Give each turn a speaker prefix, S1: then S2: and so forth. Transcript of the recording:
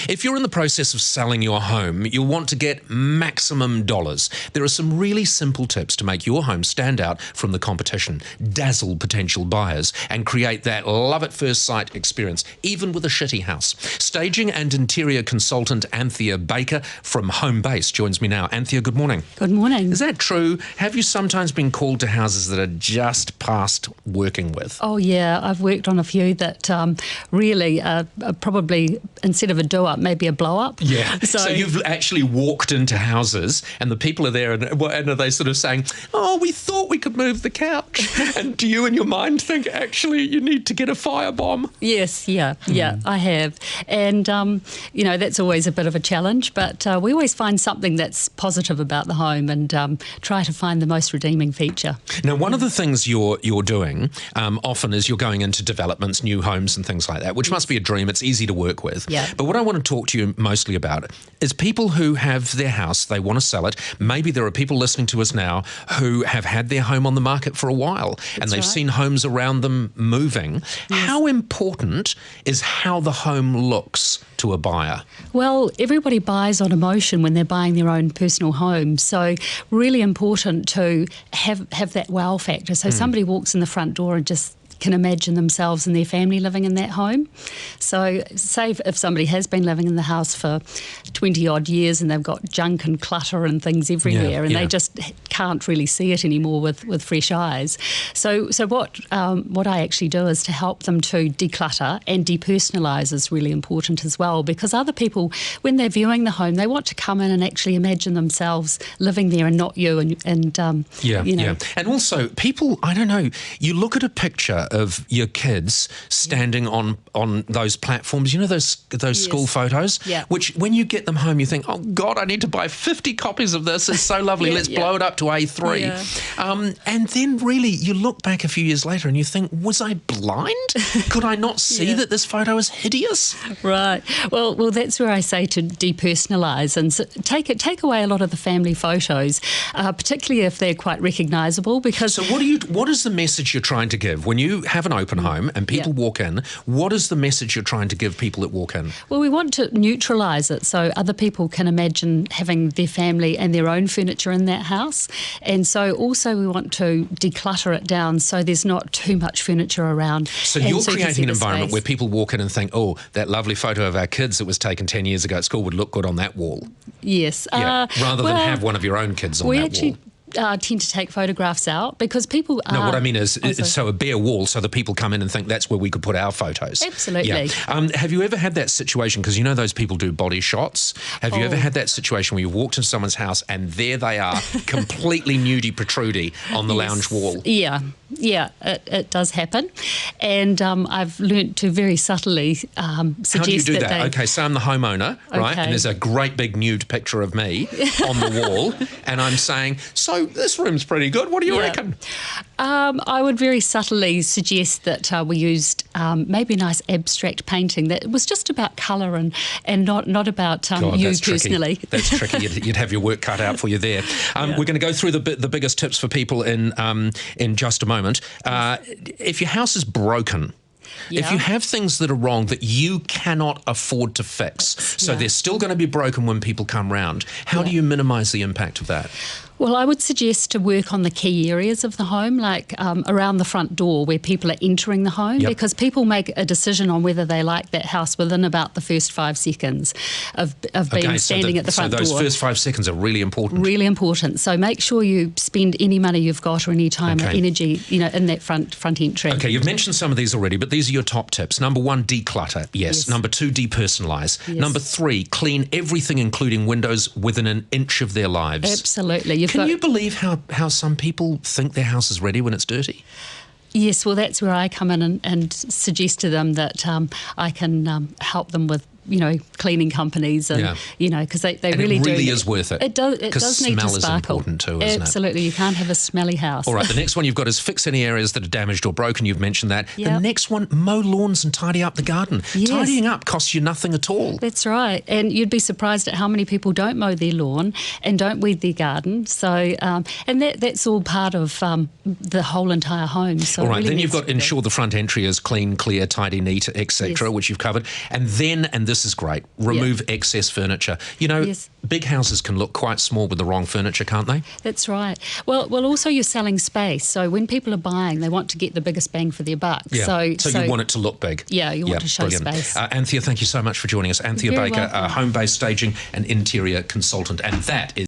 S1: If you're in the process of selling your home, you'll want to get maximum dollars. There are some really simple tips to make your home stand out from the competition, dazzle potential buyers, and create that love at first sight experience, even with a shitty house. Staging and interior consultant Anthea Baker from Homebase joins me now. Anthea, good morning.
S2: Good morning.
S1: Is that true? Have you sometimes been called to houses that are just past working with?
S2: Oh, yeah. I've worked on a few that really are probably, instead of a do-up, maybe a blow-up.
S1: Yeah. So you've actually walked into houses and the people are there and are they sort of saying, oh, we thought we could move the couch. And do you in your mind think, actually, you need to get a firebomb?
S2: Yes, yeah, I have. And, that's always a bit of a challenge, but we always find something that's positive about the home and try to find the most redeeming feature.
S1: Now, one of the things you're doing often is you're going into developments, new homes and things like that, which must be a dream. It's easy to work with.
S2: Yeah.
S1: But what I want to talk to you mostly about is people who have their house, they want to sell it. Maybe there are people listening to us now who have had their home on the market for a while and they've seen homes around them moving. Yes. How important is how the home looks to a buyer?
S2: Well, everybody buys on emotion when they're buying their own personal home. So really important to have that wow factor. So somebody walks in the front door and just can imagine themselves and their family living in that home. So say if somebody has been living in the house for 20 odd years and they've got junk and clutter and things everywhere and they just can't really see it anymore with fresh eyes. So what I actually do is to help them to declutter, and depersonalize is really important as well, because other people, when they're viewing the home, they want to come in and actually imagine themselves living there and not you. And also people, I don't know, you look at a picture of your kids standing on those platforms, those school photos, which when you get them home you think, oh God, I need to buy 50 copies of this, it's so lovely, let's blow it up to A3. And then really you look back a few years later and you think, was I blind? Could I not see that this photo is hideous? Right. Well, that's where I say to depersonalize and take away a lot of the family photos, particularly if they're quite recognisable. Because
S1: so what is the message you're trying to give when you have an open home and people walk in? What is the message you're trying to give people that walk in?
S2: Well, we want to neutralise it so other people can imagine having their family and their own furniture in that house. And so also we want to declutter it down so there's not too much furniture around.
S1: So you're creating an environment where people walk in and think, oh, that lovely photo of our kids that was taken 10 years ago at school would look good on that wall.
S2: Yes.
S1: Rather than have one of your own kids on that wall.
S2: Tend to take photographs out because people
S1: No, what I mean is so a bare wall so that people come in and think that's where we could put our photos.
S2: Absolutely.
S1: Yeah. Have you ever had that situation, because those people do body shots, have you ever had that situation where you walked into someone's house and there they are completely nudie protrudy on the lounge wall?
S2: Yeah, it does happen, and I've learnt to very subtly suggest
S1: How do you do that? Okay, so I'm the homeowner, right, and there's a great big nude picture of me on the wall, and I'm saying, so this room's pretty good, what do you reckon?
S2: I would very subtly suggest that we used maybe a nice abstract painting that was just about colour and not about you personally.
S1: That's tricky. You'd have your work cut out for you there. We're going to go through the biggest tips for people in just a moment. If your house is broken, if you have things that are wrong that you cannot afford to fix, so they're still going to be broken when people come round, how do you minimise the impact of that?
S2: Well, I would suggest to work on the key areas of the home, like around the front door where people are entering the home, because people make a decision on whether they like that house within about the first 5 seconds of being standing at the front door.
S1: So those first 5 seconds are really important.
S2: Really important. So make sure you spend any money you've got or any time or energy, in that front entry. Okay,
S1: you've mentioned some of these already, but these are your top tips. Number 1, declutter. Yes. Number 2, depersonalize. Yes. Number 3, clean everything, including windows, within an inch of their lives.
S2: Absolutely.
S1: Can you believe how some people think their house is ready when it's dirty?
S2: Yes, well, that's where I come in and suggest to them that I can help them with cleaning companies and, because they really do.
S1: It really is worth it.
S2: It does need to sparkle.
S1: Smell is important too, isn't it?
S2: Absolutely. You can't have a smelly house.
S1: All right, the next one you've got is fix any areas that are damaged or broken. You've mentioned that. Yep. The next one, mow lawns and tidy up the garden. Yes. Tidying up costs you nothing at all.
S2: That's right. And you'd be surprised at how many people don't mow their lawn and don't weed their garden. So, and that's all part of the whole entire home. So
S1: all right,
S2: really
S1: then you've got ensure the front entry is clean, clear, tidy, neat, etc., which you've covered. And then, and this this is great. Remove excess furniture. You know,
S2: Yes.
S1: big houses can look quite small with the wrong furniture, can't they?
S2: That's right. Well, also you're selling space. So when people are buying, they want to get the biggest bang for their buck.
S1: Yeah. So you want it to look big.
S2: Yeah, you want to show
S1: brilliant.
S2: space.
S1: Anthea, thank you so much for joining us. Anthea
S2: You're very
S1: Baker,
S2: welcome.
S1: Homebase staging and interior consultant. And that is